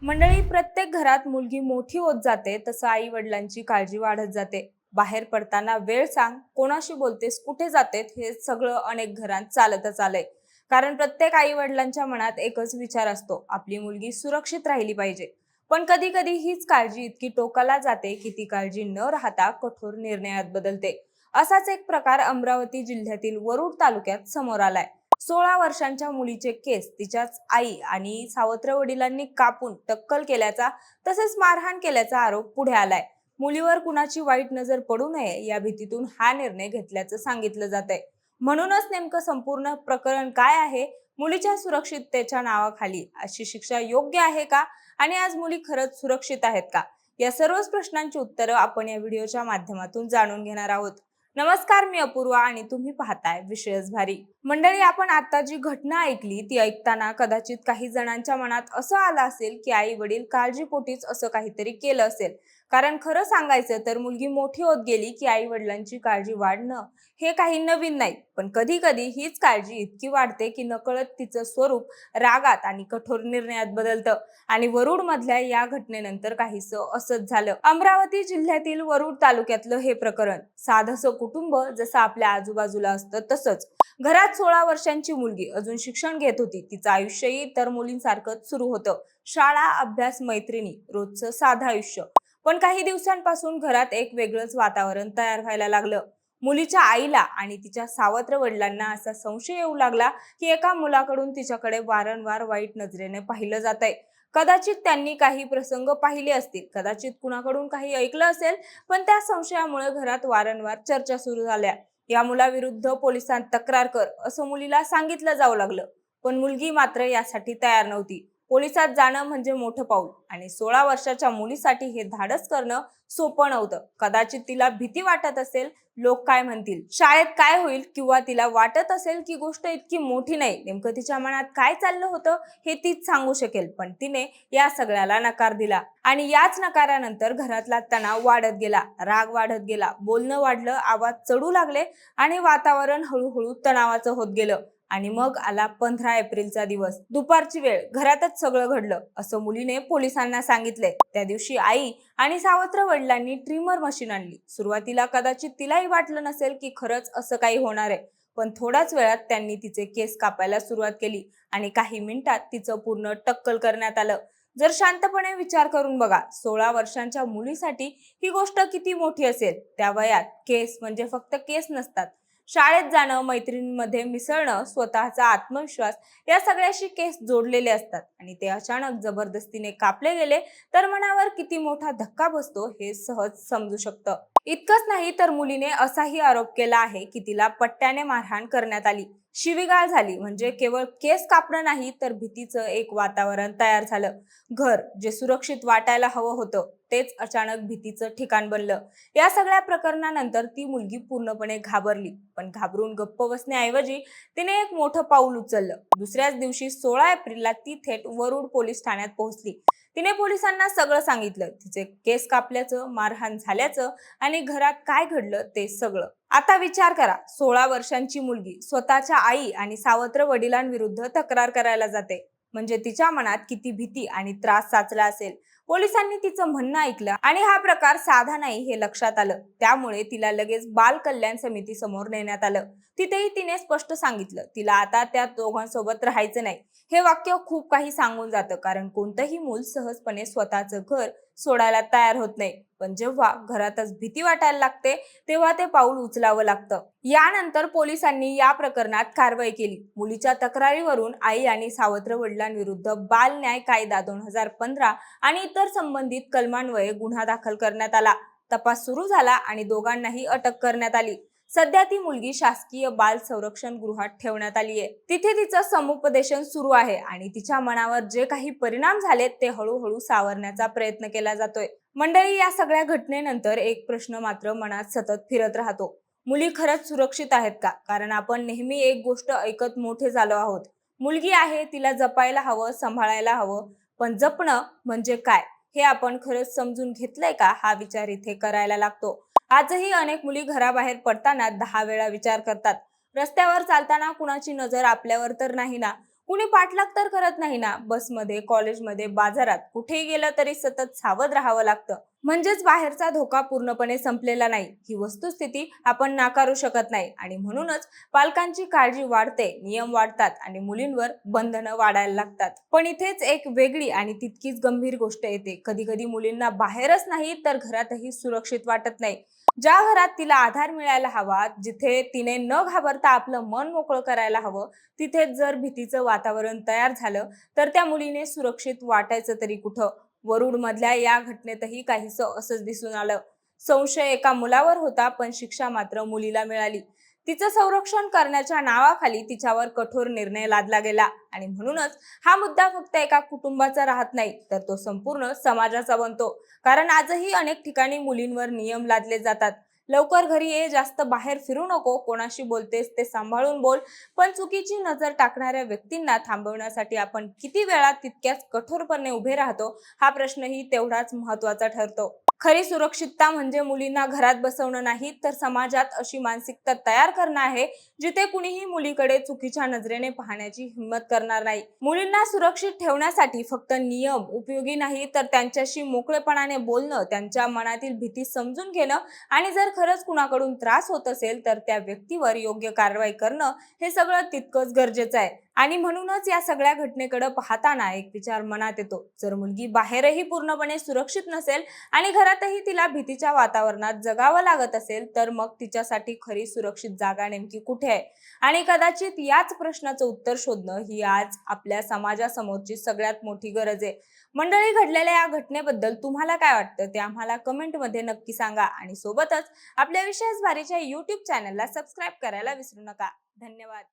मंडळी, प्रत्येक घरात मुलगी मोठी होत जाते तसं आई वडिलांची काळजी वाढत जाते. बाहेर पडताना वेळ सांग, कोणाशी बोलतेस, कुठे जातेस, हे सगळं अनेक घरांत चालतच आलंय. कारण प्रत्येक आई वडिलांच्या मनात एकच विचार असतो, आपली मुलगी सुरक्षित राहिली पाहिजे. पण कधी कधी हीच काळजी इतकी टोकाला जाते की ती काळजी न राहता कठोर निर्णयात बदलते. असाच एक प्रकार अमरावती जिल्ह्यातील वरुड तालुक्यात समोर आलाय. 16 वर्षांच्या मुलीचे केस तिच्याच आई आणि सावत्र वडिलांनी कापून टक्कल केल्याचा तसेच मारहाण केल्याचा आरोप पुढे आलाय. मुलीवर कुणाची वाईट नजर पडू नये या भीतीतून हा निर्णय घेतल्याचं सांगितलं जात आहे. म्हणूनच नेमकं संपूर्ण प्रकरण काय आहे, मुलीच्या सुरक्षिततेच्या नावाखाली अशी शिक्षा योग्य आहे का, आणि आज मुली खरंच सुरक्षित आहेत का, या सर्वच प्रश्नांची उत्तरं आपण या व्हिडिओच्या माध्यमातून जाणून घेणार आहोत. नमस्कार, मी अपूर्वा आणि तुम्ही पाहताय विषयच भारी. मंडळी, आपण आता जी घटना ऐकली ती ऐकताना कदाचित काही जणांच्या मनात असं आलं असेल की आई वडील काळजीपोटीच असं काहीतरी केलं असेल. कारण खरं सांगायचं तर मुलगी मोठी होत गेली की आई वडिलांची काळजी वाढणं हे काही नवीन नाही. पण कधी कधी हीच काळजी इतकी वाढते की नकळत तिचं स्वरूप रागात आणि कठोर निर्णयात बदलतं. आणि वरुड मधल्या या घटनेनंतर काहीसं असंच झालं. अमरावती जिल्ह्यातील वरुड तालुक्यातलं हे प्रकरण. साधंसं कुटुंब जसं आपल्या आजूबाजूला असतं तसंच घरात 16 वर्षांची मुलगी अजून शिक्षण घेत होती. तिचं आयुष्यही इतर मुलींसारखंच सुरू होतं. शाळा, अभ्यास, मैत्रिणी, रोजचं साधं आयुष्य. पण काही दिवसांपासून घरात एक वेगळंच वातावरण तयार व्हायला लागलं. मुलीच्या आईला आणि तिच्या सावत्र वडिलांना असा संशय येऊ लागला की एका मुलाकडून तिच्याकडे वारंवार वाईट नजरेने पाहिलं जातंय. कदाचित त्यांनी काही प्रसंग पाहिले असतील, कदाचित कुणाकडून काही ऐकलं असेल, पण त्या संशयामुळे घरात वारंवार चर्चा सुरू झाल्या. या मुलाविरुद्ध पोलिसांत तक्रार कर असं मुलीला सांगितलं जाऊ लागलं. पण मुलगी मात्र यासाठी तयार नव्हती. पोलिसात जाणं म्हणजे मोठं पाऊल, आणि 16 वर्षाच्या मुलीसाठी हे धाडस करणं सोपं नव्हतं. कदाचित तिला भीती वाटत असेल, लोक काय म्हणतील, शाळेत काय होईल, किंवा तिला वाटत असेल की गोष्ट इतकी मोठी नाही. नेमकं तिच्या मनात काय चाललं होतं हे तीच सांगू शकेल. पण तिने या सगळ्याला नकार दिला, आणि याच नकारानंतर घरातला तणाव वाढत गेला, राग वाढत गेला, बोलणं वाढलं, आवाज चढू लागले, आणि वातावरण हळूहळू तणावाचं होत गेलं. आणि मग आला 15 एप्रिलचा दिवस. दुपारची वेळ. घरातच सगळं घडलं असं मुलीने पोलिसांना सांगितले. त्या दिवशी आई आणि सावत्र वडिलांनी ट्रिमर मशीन आणली. सुरुवातीला कदाचित तिलाही वाटलं नसेल की खरंच असं काही होणार आहे. पण थोड्याच वेळात त्यांनी तिचे केस कापायला सुरुवात केली, आणि काही मिनिटात तिचं पूर्ण टक्कल करण्यात आलं. जर शांतपणे विचार करून बघा, 16 वर्षांच्या मुलीसाठी ही गोष्ट किती मोठी असेल. त्या वयात केस म्हणजे फक्त केस नसतात. शाळेत जाणं, मैत्रिणींमध्ये मिसळणं, स्वतःचा आत्मविश्वास, या सगळ्याशी केस जोडलेले असतात. आणि ते अचानक जबरदस्तीने कापले गेले तर मनावर किती मोठा धक्का बसतो हे सहज समजू शकतं. इतकंच नाही तर मुलीने असाही आरोप केला आहे की तिला पट्ट्याने मारहाण करण्यात आली, शिवीगाळ झाली. म्हणजे केवळ केस कापणं नाही तर भीतीचं एक वातावरण तयार झालं. घर जे सुरक्षित वाटायला हवं होतं तेच अचानक भीतीचं ठिकाण बनलं. या सगळ्या प्रकरणानंतर ती मुलगी पूर्णपणे घाबरली. पण घाबरून गप्प बसण्याऐवजी तिने एक मोठं पाऊल उचललं. दुसऱ्याच दिवशी 16 एप्रिलला ती थेट वरुड पोलीस ठाण्यात पोहोचली. तिने पोलिसांना सगळं सांगितलं, तिचे केस कापल्याचं, मारहाण झाल्याचं, आणि घरात काय घडलं ते सगळं. आता विचार करा, 16 वर्षांची मुलगी स्वतःच्या आई आणि सावत्र वडिलांविरुद्ध तक्रार करायला जाते. म्हणजे तिच्या मनात किती भीती आणि त्रास साचला असेल. पोलिसांनी तिचं म्हणणं ऐकलं, आणि हा प्रकार साधा नाही हे लक्षात आलं. त्यामुळे तिला लगेच बाल कल्याण समिती समोर नेण्यात आलं. तिथेही तिने स्पष्ट सांगितलं, तिला आता त्या दोघांसोबत राहायचं नाही. हे वाक्य खूप काही सांगून जातं, कारण कोणतंही मूल सहजपणे स्वतःचं घर सोडायला तयार होत नाही. पण जेव्हा घरातच भीती वाटायला लागते तेव्हा ते पाऊल उचलावं लागतं. यानंतर पोलिसांनी या प्रकरणात कारवाई केली. मुलीच्या तक्रारीवरून आई आणि सावत्र वडिलांविरुद्ध बाल न्याय कायदा 2015 आणि इतर संबंधित कलमान्वये गुन्हा दाखल करण्यात आला. तपास सुरू झाला आणि दोघांनाही अटक करण्यात आली. सध्या ती मुलगी शासकीय बाल संरक्षण गृहात ठेवण्यात आली आहे. तिथे तिचं समुपदेशन सुरू आहे, आणि तिच्या मनावर जे काही परिणाम झालेत ते हळूहळू सावरण्याचा प्रयत्न केला जातोय. मंडळी, या सगळ्या घटनेनंतर एक प्रश्न मात्र मनात सतत फिरत राहतो. मुली खरंच सुरक्षित आहेत का? कारण आपण नेहमी एक गोष्ट ऐकत मोठे झालो आहोत. मुलगी आहे, तिला जपायला हवं, सांभाळायला हवं. पण जपणं म्हणजे काय हे आपण खरंच समजून घेतलंय का, हा विचार इथे करायला लागतो. आजही अनेक मुली घराबाहेर पडताना 10 वेळा विचार करतात. रस्त्यावर चालताना कुणाची नजर आपल्यावर तर नाही ना? कुणी पाठलाग तर करत नाही ना. बसमध्ये, कॉलेजमध्ये, बाजारात कुठेही गेलं तरी सतत सावध राहावं लागतं. म्हणजेच बाहेरचा धोका पूर्णपणे संपलेला नाही ही वस्तुस्थिती आपण नाकारू शकत नाही आणि म्हणूनच पालकांची काळजी वाढते, नियम वाढतात आणि मुलींवर बंधनं वाढायला लागतात. पण इथेच एक वेगळी आणि तितकीच गंभीर गोष्ट येते. कधी कधी मुलींना बाहेरच नाही तर घरातही सुरक्षित वाटत नाही. ज्या घरात तिला आधार मिळायला हवा, जिथे तिने न घाबरता आपलं मन मोकळं करायला हवं, तिथेच जर भीतीचं वातावरण तयार झालं तर त्या मुलीने सुरक्षित वाटायचं तरी कुठं? वरुड मधल्या या घटनेतही काहीसं असंच दिसून आलं. संशय एका मुलावर होता पण शिक्षा मात्र मुलीला मिळाली. तिचं संरक्षण करण्याच्या नावाखाली तिच्यावर कठोर निर्णय लादला गेला आणि म्हणूनच हा मुद्दा फक्त एका कुटुंबाचा राहत नाही तर तो संपूर्ण समाजाचा बनतो. कारण आजही अनेक ठिकाणी मुलींवर नियम लादले जातात. लवकर घरी ये, जास्त बाहेर फिरू नको, कोणाशी बोलतेस ते सांभाळून बोल. पण चुकीची नजर टाकणाऱ्या व्यक्तींना थांबवण्यासाठी आपण किती वेळा तितक्याच कठोरपणे उभे राहतो हा प्रश्नही तेवढाच महत्त्वाचा ठरतो. खरी सुरक्षितता म्हणजे मुलींना घरात बसवणं नाही तर समाजात अशी मानसिकता तयार करणं आहे जिथे कुणीही मुलीकडे चुकीच्या नजरेने पाहण्याची हिंमत करणार नाही. मुलींना सुरक्षित ठेवण्यासाठी फक्त नियम उपयोगी नाही तर त्यांच्याशी मोकळेपणाने बोलणं, त्यांच्या मनातील भीती समजून घेणं आणि जर खरंच कुणाकडून त्रास होत असेल तर त्या व्यक्तीवर योग्य कारवाई करणं हे सगळं तितकंच गरजेचं आहे. आणि म्हणूनच या सगळ्या घटनेकडे पाहताना एक विचार मनात येतो. जर मुलगी बाहेरही पूर्णपणे सुरक्षित नसेल आणि घरातही तिला भीतीच्या वातावरणात जगावं लागत असेल तर मग तिच्यासाठी खरी सुरक्षित जागा नेमकी कुठे आहे? आणि कदाचित याच प्रश्नाचं उत्तर शोधणं ही आज आपल्या समाजासमोरची सगळ्यात मोठी गरज आहे. मंडळी, घडलेल्या या घटनेबद्दल तुम्हाला काय वाटतं ते आम्हाला कमेंटमध्ये नक्की सांगा आणि सोबतच आपल्या विशेष भारीच्या YouTube चॅनलला सबस्क्राईब करायला विसरू नका. धन्यवाद.